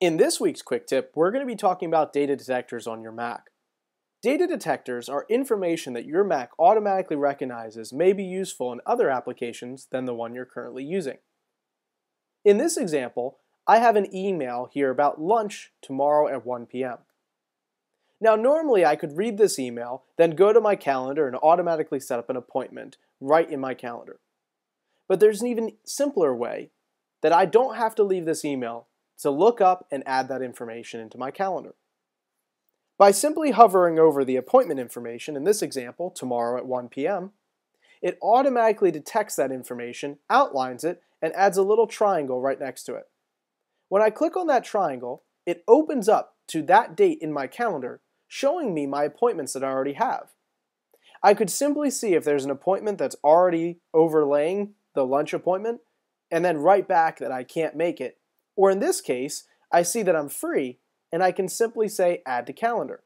In this week's quick tip, we're going to be talking about data detectors on your Mac. Data detectors are information that your Mac automatically recognizes may be useful in other applications than the one you're currently using. In this example, I have an email here about lunch tomorrow at 1 p.m. Now normally I could read this email, then go to my calendar and automatically set up an appointment right in my calendar. But there's an even simpler way that I don't have to leave this email to look up and add that information into my calendar. By simply hovering over the appointment information, in this example, tomorrow at 1 p.m., it automatically detects that information, outlines it, and adds a little triangle right next to it. When I click on that triangle, it opens up to that date in my calendar, showing me my appointments that I already have. I could simply see if there's an appointment that's already overlaying the lunch appointment, and then write back that I can't make it. Or in this case, I see that I'm free, and I can simply say Add to Calendar.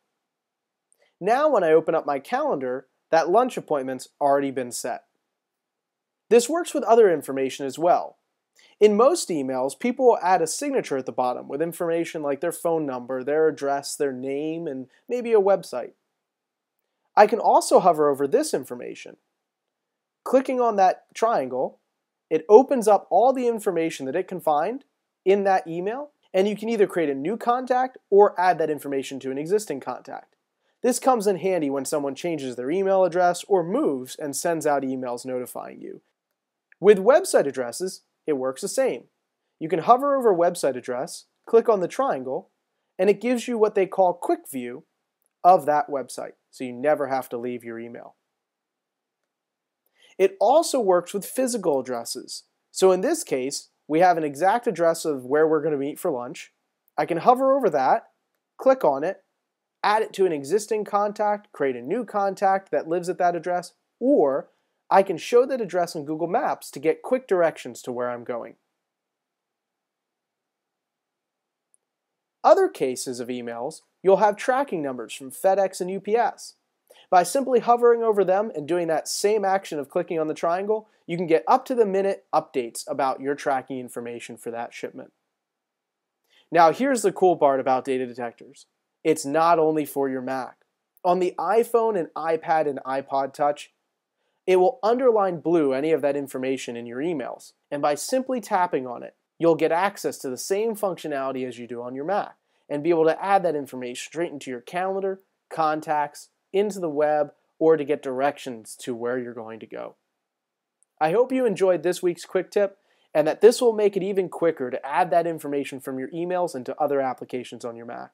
Now when I open up my calendar, that lunch appointment's already been set. This works with other information as well. In most emails, people will add a signature at the bottom with information like their phone number, their address, their name, and maybe a website. I can also hover over this information. Clicking on that triangle, it opens up all the information that it can find in that email, and you can either create a new contact or add that information to an existing contact. This comes in handy when someone changes their email address or moves and sends out emails notifying you. With website addresses, it works the same. You can hover over a website address, click on the triangle, and it gives you what they call quick view of that website, so you never have to leave your email. It also works with physical addresses. So in this case, we have an exact address of where we're going to meet for lunch. I can hover over that, click on it, add it to an existing contact, create a new contact that lives at that address, or I can show that address in Google Maps to get quick directions to where I'm going. Other cases of emails, you'll have tracking numbers from FedEx and UPS. By simply hovering over them and doing that same action of clicking on the triangle, you can get up-to-the-minute updates about your tracking information for that shipment. Now here's the cool part about data detectors. It's not only for your Mac. On the iPhone and iPad and iPod Touch, it will underline blue any of that information in your emails. And by simply tapping on it, you'll get access to the same functionality as you do on your Mac and be able to add that information straight into your calendar, contacts, into the web, or to get directions to where you're going to go. I hope you enjoyed this week's quick tip and that this will make it even quicker to add that information from your emails into other applications on your Mac.